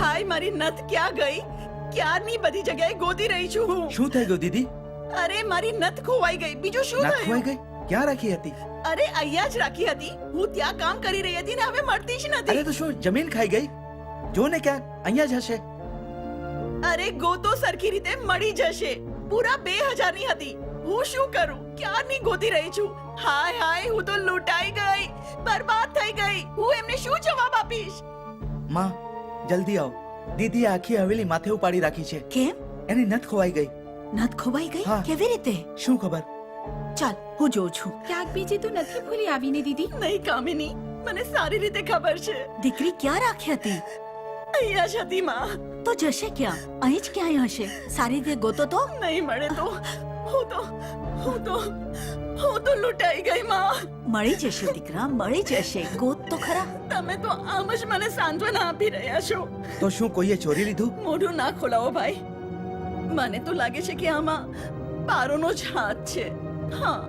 હાય મારી નથ ક્યાં ગઈ? ક્યારની બધી જગ્યાએ ગોતી રહી છું હું. શું થઈ ગયું દીદી? અરે મારી નથ ખોવાઈ ગઈ. બીજું શું નથ થયું? ખોવાઈ ગઈ? ક્યાં રાખી હતી? અરે અહીંયા જ રાખી હતી. હું ત્યાં કામ કરી રહી હતી ને હવે મળતી જ અરે નથી. તો શું જમીન ખાઈ ગઈ? જો ને ક્યાંક અહીંયા જ હશે. અરે ગોતો સરખી રીતે મળી જશે. પૂરા 2000 ની હતી. હું શું કરું? ક્યારની ગોતી રહી છું. હાય હાય હું તો લૂંટાઈ ગઈ, બરબાદ થઈ ગઈ. હું એમને શું જવાબ આપીશ? માં જલ્દી આવો. દીદી આખી હવેલી માથે ઉપાડી રાખી છે. કેમ? એની નથ ખોવાઈ ગઈ. નથ ખોવાઈ ગઈ? હા. કેવી રીતે? શું ખબર? ચાલ હું જોઉં છું. ક્યાંક બીજે તો નથી ભૂલી આવીને દીદી? નહીં કામિની, મને સારી રીતે ખબર છે. દીકરી ક્યાં રાખી હતી? અહીંયા જ હતી માં. તો જશે ક્યાં? અહીં જ ક્યાંય હશે. સારી રીતે ગોતો તો. નહીં મળે તો હું તો લૂંટાઈ ગઈ માં. મળી જશે દીકરા, મળી જશે. ગોત તો ખરા. તમે તો આમ જ મને સાંત્વના આપી રહ્યા છો. તો શું કોઈએ ચોરી લીધું? મોઢું ના ખોલાવો ભાઈ. મને તો લાગે છે કે આમાં પારોનો જ હાથ છે. હા.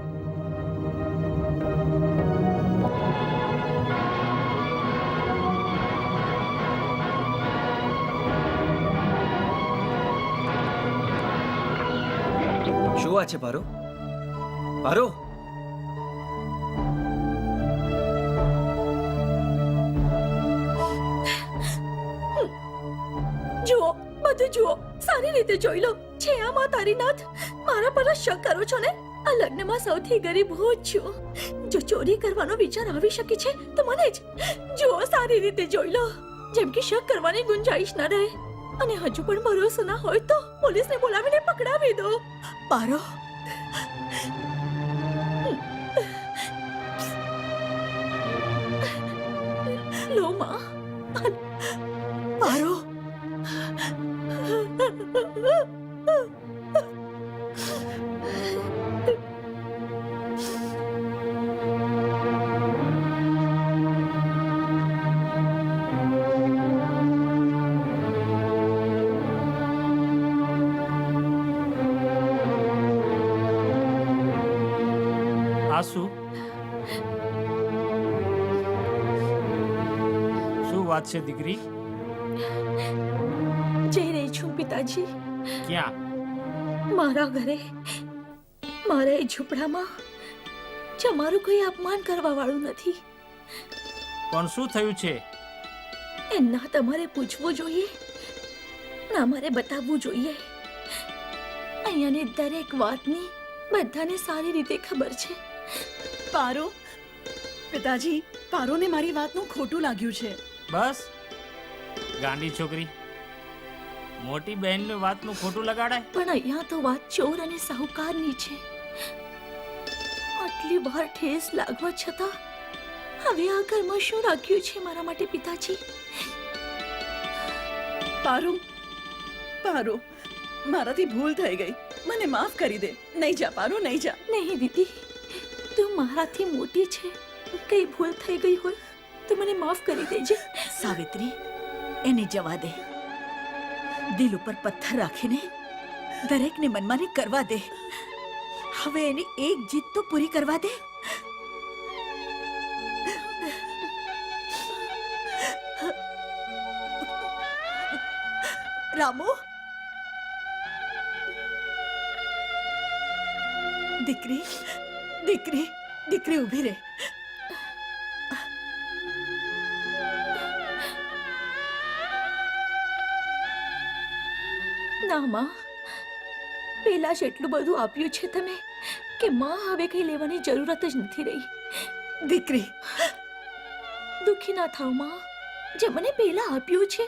શું વાત છે પારો? પારો, જુઓ, બધું જુઓ. સારી રીતે જોઈ લો. છે આમાં તારી નાથ? મારા પર જ શક કરો છો ને? આ લગ્નમાં સૌથી ગરીબ હું જ છું. જો ચોરી કરવાનો વિચાર આવી શકે છે તો મને જ. જુઓ, સારી રીતે જોઈ લો. જેમ કે શક કરવાની ગુંજાઈશ ન રહે. અને હજુ પણ ભરોસો ના હોય તો પોલીસને બોલાવીને પકડાવી દો. પારો, લો માં. પારો, શું વાત છે દીકરી? જઈ રહી છું પિતાજી. ક્યાં? મારા ઘરે, મારા એ ઝૂંપડામાં. તમારું કોઈ અપમાન કરવા વાળું નથી. પણ શું થયું છે? એ ના તમારે પૂછવું જોઈએ, ના મારે બતાવવું જોઈએ. અહીંયાની દરેક વાતની બધાને સારી રીતે ખબર છે. પારો, પિતાજી, પારોને મારી વાતનું ખોટું લાગ્યું છે. બસ ગાંડી છોકરી, મોટી બહેનની વાતનું ખોટું લગાડાય. પણ અહીંયા તો વાત ચોર અને સાહુકારની છે. આટલી વાર ઠેસ લાગવા છતાં હવે આ ઘરમાં શું રાખ્યું છે મારા માટે પિતાજી? પારો, પારો, મારાથી ભૂલ થઈ ગઈ. મને માફ કરી દે. નહીં જા પારો, નહીં જા. નહીં દીદી, તું મારાથી મોટી છે. કઈ ભૂલ થઈ ગઈ હોય તો મને માફ કરી દેજે. સાવિત્રી, એને જવા દે. દિલ ઉપર પથ્થર રાખીને દરેકને મનમાની કરવા દે. હવે એની એક જીત તો પૂરી કરવા દે. રામુ, દીકરી, દીકરી, દીકરી ઊભી રહે. ના માં, પેલા જ એટલું બધું આપ્યું છે તમે કે માં હવે કઈ લેવાની જરૂરત જ નથી રહી. દીકરી, દુખી ના થાવ માં. જે મને પેલા આપ્યું છે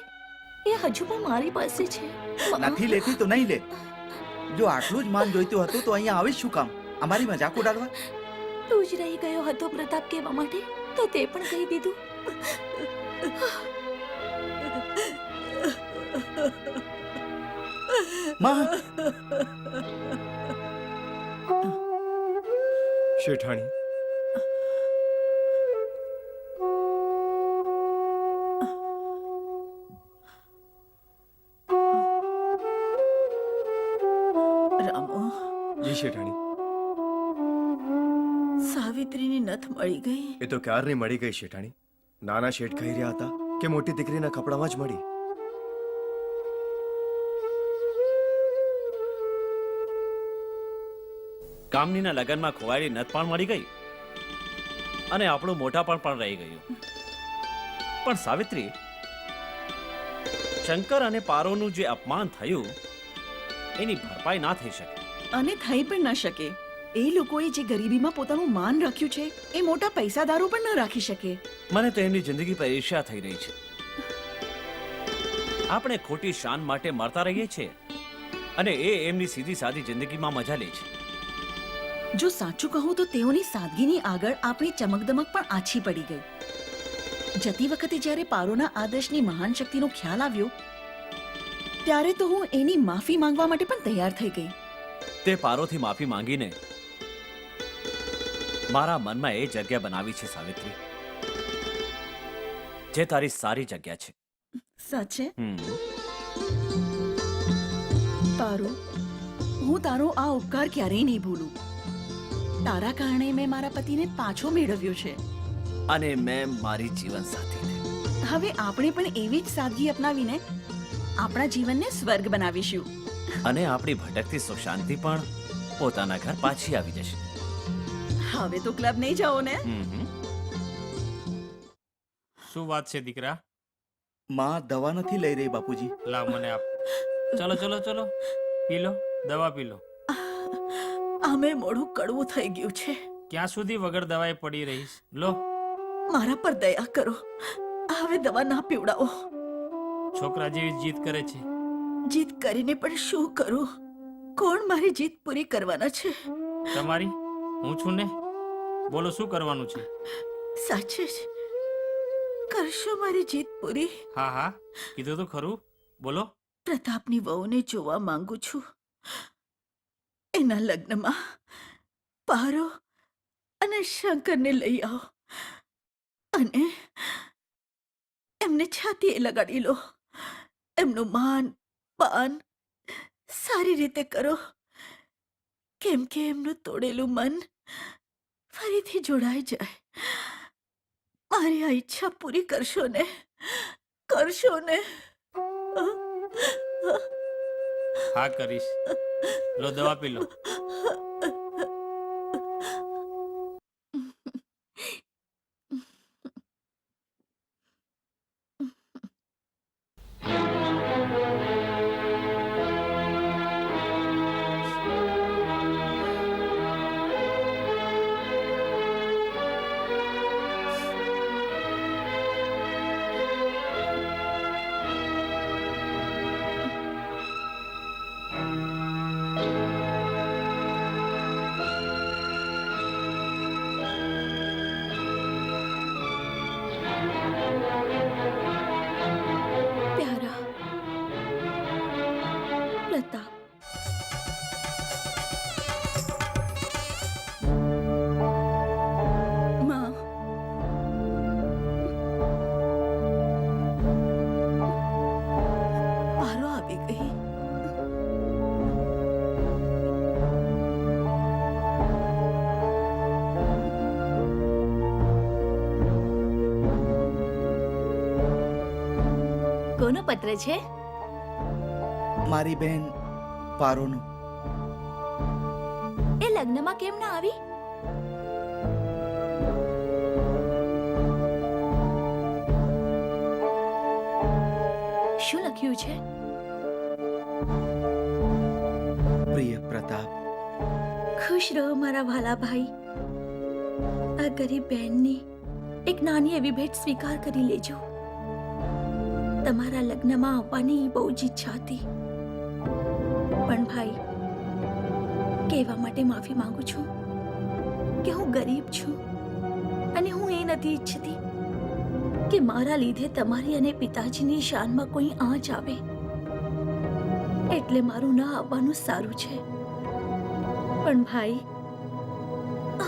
એ હજુ પણ મારી પાસે છે. નથી લેતી તો નહીં લે. જો આટલું જ માન જોઈતું હતું તો અહીંયા આવી શું કામ? અમારી મજાક ઉડાડવા? તું જ રહી ગયો હતો પ્રતાપ કહેવા માટે, તો તે પણ કહી દીધું. માં, શેઠાણી, રામો, જી શેઠાણી. સાવિત્રીની નથ મળી ગઈ. એ તો ક્યારની મળી ગઈ શેઠાણી. નાના શેઠ કહી રહ્યા હતા કે મોટી દીકરીના કપડામાં જ મળી. કામનીના લગ્નમાં ખોવાયેલી નથ પણ મળી ગઈ અને આપણું મોટાપણ પણ રહી ગયું. પણ સાવિત્રી, શંકર અને પારોનું જે અપમાન થયું એની ભરપાઈ ના થઈ શકે. અને થઈ પણ ન શકે. એ લોકોએ જે ગરીબીમાં પોતાનું માન રાખ્યું છે એ મોટા પૈસાદારો પણ ન રાખી શકે. મને તો એમની જિંદગી પર ઈર્ષ્યા થઈ રહી છે. આપણે ખોટી શાન માટે મરતા રહીએ છીએ અને એ એમની સીધી સાદી જિંદગીમાં મજા લે છે. જો સાચું કહું તો તેઓની સાદગીની આગળ આપણી ચમકદમક પણ આછી પડી ગઈ. જતી વખતે જ્યારે પારોના આદર્શની મહાન શક્તિનો ખ્યાલ આવ્યો ત્યારે તો હું એની માફી માંગવા માટે પણ તૈયાર થઈ ગઈ. તે પારોથી માફી માંગીને મારા મનમાં એ જગ્યા બનાવી છે સાવિત્રી, જે તારી સારી જગ્યા છે. સાચે હમ. પારો, હું તારો આ ઉપકાર ક્યારેય નહીં ભૂલું. તારા કારણે મેં મારા પતિને પાછો મેળવ્યો છે. અને મેં મારી જીવન સાથીને. હવે આપણે પણ એવી જ સાદગી અપનાવીને આપણા જીવનને સ્વર્ગ બનાવીશું. અને આપણી ભટકતી સુખ શાંતિ પણ પોતાના ઘર પાછી આવી જશે. હવે તો ક્લબ નહીં જાઓ ને? શું વાત છે દીકરા? માં દવા નથી લઈ રહી બાપુજી. લાવ મને આપ. ચલો ચલો ચલો, પી લો, દવા પી લો. આમે મોઢું કડવું થઈ ગયું છે. ક્યાં સુધી વગર દવાએ પડી રહીશ? લો. મારા પર દયા કરો, હવે દવા ના પીવડાવો. છોકરા જેવી જીદ કરે છે. જીત કરીને પણ શું કરું? કોણ મારી જીત પૂરી કરવાના છે? તમારી? હું છું ને. બોલો, શું કરવાનું છે? સાચે જ કરશો મારી જીત પૂરી? હા હા, કીધું તો ખરું. બોલો. પ્રતાપની વહુને જોવા માંગુ છું. એના લગ્નમાં પારો અને શંકરને લઈ આવો અને એમને છાતીએ લગાડી લો. એમનું માન પાન સારી રીતે કરો, કેમ કે એમનું તોડેલું મન ફરીથી જોડાઈ જાય. મારી આ ઈચ્છા પૂરી કરશો ને? કરશો ને? હા, કરીશ. લો, દવા પી લો. પ્યારા પ્રતાપ, માં, પારો આવી ગઈ. કોનો પત્ર છે? મારી બહેન પારોનું. એ લગ્નમાં કેમ ના આવી? શું લખ્યું છે? પ્રિય પ્રતાપ, ખુશ રહો મારા વાલા ભાઈ. આ ગરીબ બહેનની એક નાની એવી ભેટ સ્વીકાર કરી લેજો. તમારા લગ્નમાં આવવાની બહુ જ ઈચ્છા હતી, પણ ભાઈ કહેવા માટે માફી માંગુ છું કે હું ગરીબ છું અને હું એ નથી ઈચ્છતી કે મારા લીધે તમારી અને પિતાજીની શાનમાં કોઈ આંચ આવે. એટલે મારું ના આવવાનું સારું છે. પણ ભાઈ,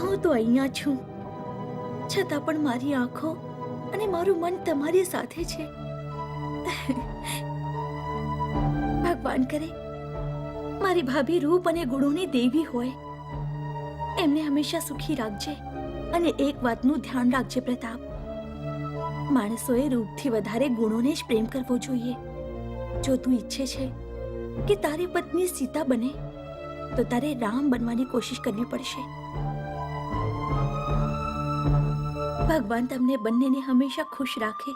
હું તો અહીંયા છું, છતાં પણ મારી આંખો અને મારું મન તમારી સાથે છે. ભગવાન કરે મારી ભાભી રૂપ અને ગુણોની દેવી હોય. એમને હંમેશા સુખી રાખજે. અને એક વાતનું ધ્યાન રાખજે પ્રતાપ, માણસોએ રૂપથી વધારે ગુણોને જ પ્રેમ કરવો જોઈએ. જો તું ઈચ્છે છે કે તારી પત્ની સીતા બને તો તારે રામ બનવાની કોશિશ કરવી પડશે. ભગવાન તમને બંનેને હંમેશા ખુશ રાખે.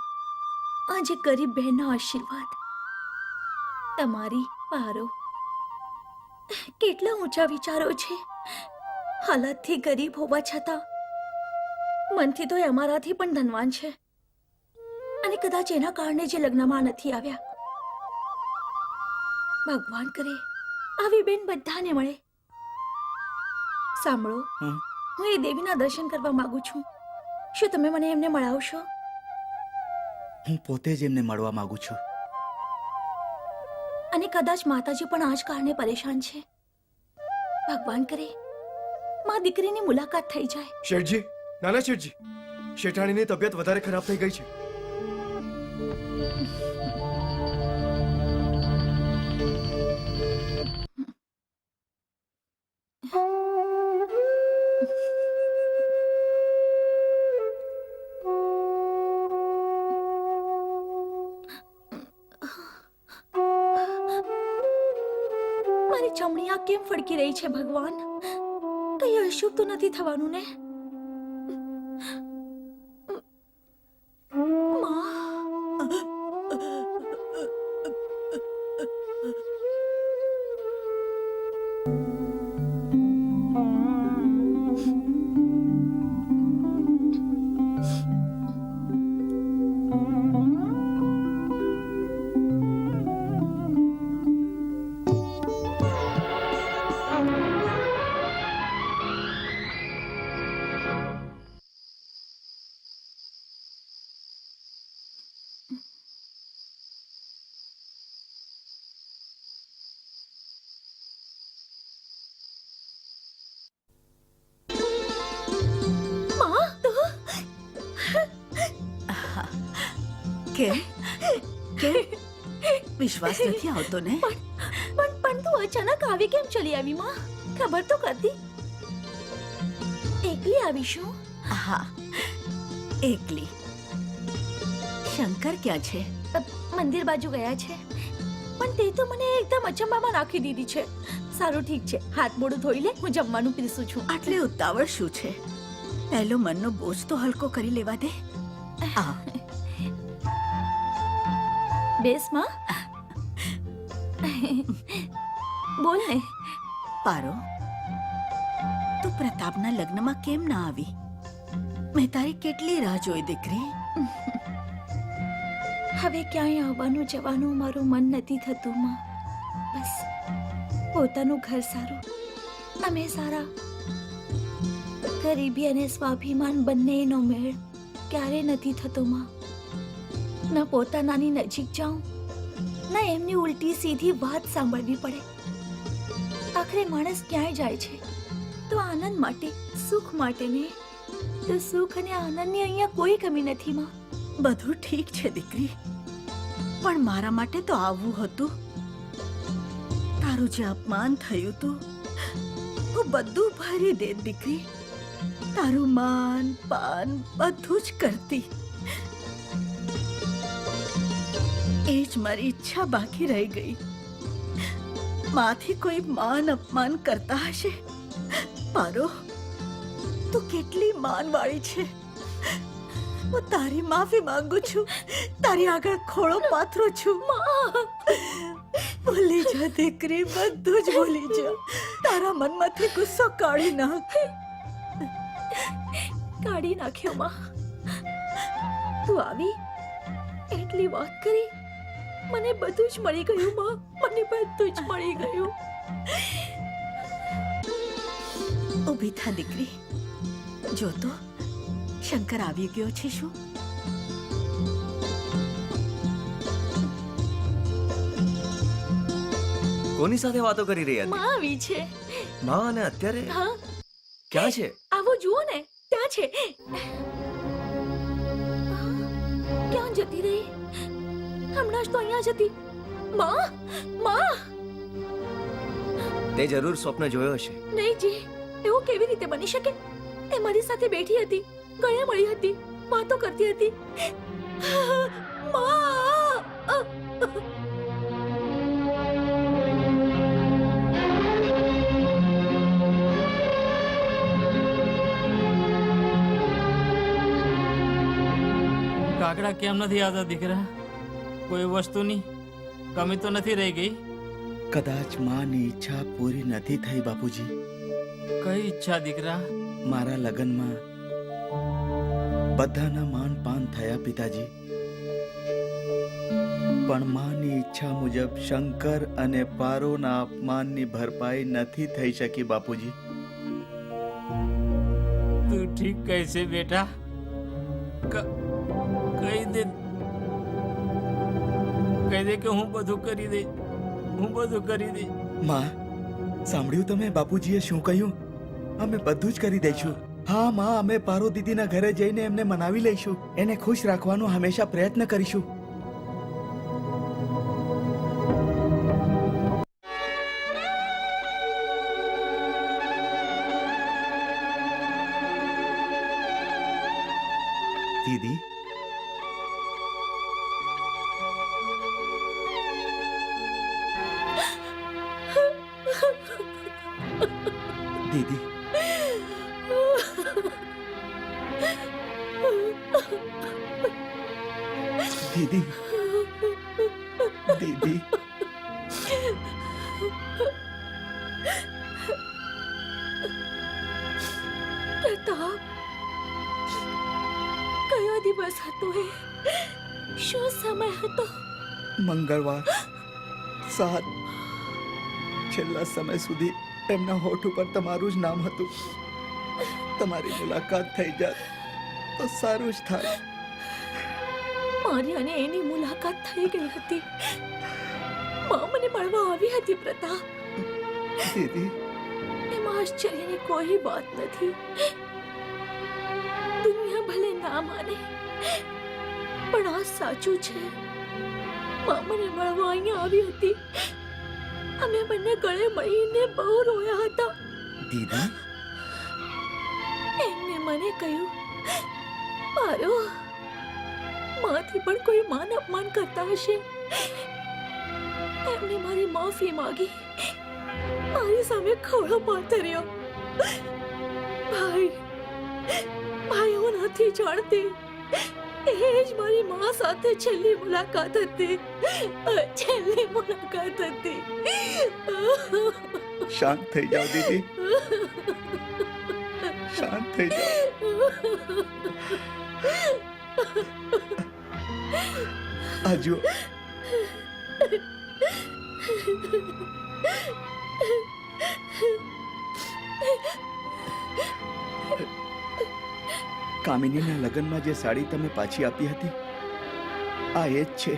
આજે ગરીબ બહેનનો આશીર્વાદ. તમારી પારો. કેટલા ઊંચા વિચારો છે. હાલતથી ગરીબ હોવા છતાં મનથી તો એ અમારાથી પણ ધનવાન છે. અને કદાચ એના કારણે જે લગ્નમાં નથી આવ્યા. ભગવાન કરે આવી બેન બધાને મળે. સાંભળો, હમ? હું એ દેવીના દર્શન કરવા માંગુ છું. શું તમે મને એમને મળાવશો? હું પોતે જ એમને મળવા માંગુ છું. અને કદાચ માતાજી પણ આ જ કારણે પરેશાન છે. ભગવાન કરે માં દીકરીની મુલાકાત થઈ જાય. શેઠજી, નાના શેઠજી, શેઠાણીની તબિયત વધારે ખરાબ થઈ ગઈ છે. મારી ચમડી આ કેમ ફડકી રહી છે? ભગવાન, કઈ અશુભ તો નથી થવાનું ને? માં, કે કે વિશ્વાસ નથી આવતો ને? પણ તું અચાનક આવી કેમ ચલી આવી? માં, ખબર તો કરતી. એકલી આવી શું? હા, એકલી. શંકર ક્યાં છે? મંદિર બાજુ ગયા છે. પણ તે તો મને એકદમ અચંબામાં નાખી દીધી છે. સારું, ઠીક છે, હાથ મોઢું ધોઈ લે, હું જમવાનું પીરસું છું. આટલી ઉતાવળ શું છે? પહેલો મનનો બોજ તો હલકો કરી લેવા દે. આ બેસ માં. બોલ ને. પારો, તું પ્રતાપના લગ્નમાં કેમ ના આવી? મેં તારી કેટલી રાહ જોઈ દીકરી. હવે ક્યાંય આવવાનું જવાનું મારું મન નથી થતું માં. બસ પોતાનું ઘર સારું, અમે સારા. ગરીબી અને સ્વાભિમાન બંનેનો મેળ ક્યારે નથી થતો માં. ના પોતાનાની નજીક જાઉં, ના એમની ઉલટી સીધી વાત સાંભળવી પડે. આખરે માણસ ક્યાંય જાય છે તો આનંદ માટે, સુખ માટે ને. તો સુખ અને આનંદની અહીંયા કોઈ કમી નથી માં. બધું ઠીક છે દીકરી, પણ મારા માટે તો આવવું હતું. તારું જે અપમાન થયું તું, હું બધું ભરી દે દીકરી. તારું માન પાન બધું જ કરતી. એ જ મારી ઈચ્છા બાકી રહી ગઈ. માથી કોઈ માન અપમાન કરતા હશે. પારો, તું કેટલી માનવાળી છે. હું તારી માફી માંગુ છું. તારી આગળ ખોળો પાથરો છું. ભૂલી જા દીકરી, બધું જ ભૂલી જા. તારા મનમાંથી ગુસ્સો કાઢી નાખ. કાઢી નાખ્યો માં. તું આવી, એટલી વાત કરી, મને બધું જ મળી ગયું માં. મને બધું જ મળી ગયું. ઊભી થા દીકરી. જો તો શંકર આવી ગયો છે. શું કોની સાથે વાતો કરી રહી હતી? માં આવી છે. માં, અને અત્યારે હા, ક્યાં છે? આવો જુઓ ને, ત્યાં છે. ક્યાં જતી રહી? હમણાં જ તો અહીંયા જ હતી. માં, માં. તે જરૂર સ્વપ્ન જોયો હશે. નહીં જી, એવું કેવી રીતે બની શકે? એ મારી સાથે બેઠી હતી, ગળે મળી હતી, વાતો કરતી હતી. માં! કાકડા કેમ નથી આવતા દીકરા? કોઈ વસ્તુની કમી તો નથી રહી ગઈ? કદાચ માની ઈચ્છા પૂરી નથી થઈ બાપુજી. કઈ ઈચ્છા દીકરા? મારા લગ્નમાં બધાના માન પાન થયા પિતાજી, પણ માની ઈચ્છા મુજબ શંકર અને પારોના અપમાનની ભરપાઈ નથી થઈ શકી બાપુજી. તું ઠીક કહે છે બેટા. કહી દે કે હું બધું કરી દઈ, હું બધું કરી દઈ. માં, સાંભળ્યું તમે બાપુજીએ શું કહ્યું? અમે બધું જ કરી દઈશું. હા માં, અમે પારો દીદીના ઘરે જઈને એમને મનાવી લઈશું. એને ખુશ રાખવાનો હંમેશા પ્રયત્ન કરીશું. દીદી, દીદી, દીદી, દીદી, પ્રતાપ, કયો દિવસ હતો એ? શું સમય હતો? મંગળવાર 7. છેલ્લા સમય સુધી એમના હોઠ ઉપર તમારું જ નામ હતું. તમારી મુલાકાત થઈ જાત તો સારું જ થાય. મારી અને એની મુલાકાત થઈ ગઈ હતી. મા મને મળવા આવી હતી પ્રતાપ. દીદી, એમાં આશ્ચર્યની કોઈ વાત નથી. દુનિયા ભલે ના માને, પણ આ સાચું છે. મા મને મળવા અહીંયા આવી હતી. અમે બંને ગળે મળીને બહુ રોયા હતા. દીદી, એમને મને કહ્યું, પારો, માથી પણ કોઈ માન અપમાન કરતા હશે. એમને મારી માફી માંગી, મારી સામે ખોળો પાથર્યો. ભાઈ, હું નથી જાણતી. એ જ મારી માં સાથે છેલ્લી મુલાકાત હતી. છેલ્લી મુલાકાત હતી. શાંત થઈ જાઓ દીદી, શાંત થઈ જાઓ. આ જુઓ, કામિનીના લગ્નમાં જે સાડી તમે પાછી આપી હતી, આ એ જ છે.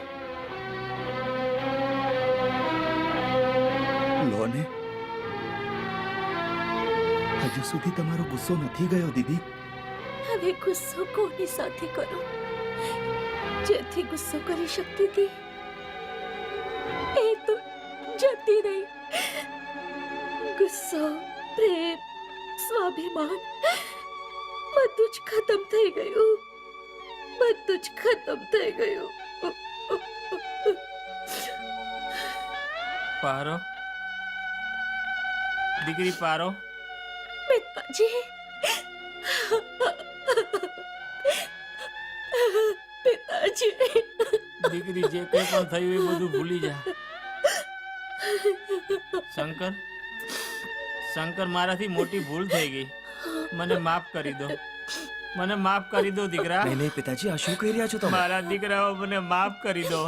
લો ને. હજુ સુધી તમારો ગુસ્સો નથી ગયો દીદી? હવે ગુસ્સો કોની સાથે કરું? જેથી ગુસ્સો કરી શકતી હતી એ તો જતી રહી. ગુસ્સો, પ્રેમ, સ્વાભિમાન બધું જ ખતમ થઈ ગયું. બધું જ ખતમ થઈ ગયું. પારો, દીકરી પારો, પિતાજી, પિતાજી, દીકરી જે કંઈ પણ થયું એ બધું ભૂલી જા. શંકર, મારાથી મોટી ભૂલ થઈ ગઈ. મને માફ કરી દો. મને માફ કરી દો દીકરા. નહીં નહીં પિતાજી, આ શું કહી રહ્યા છો તમે? મારા દીકરાઓ, મને માફ કરી દો.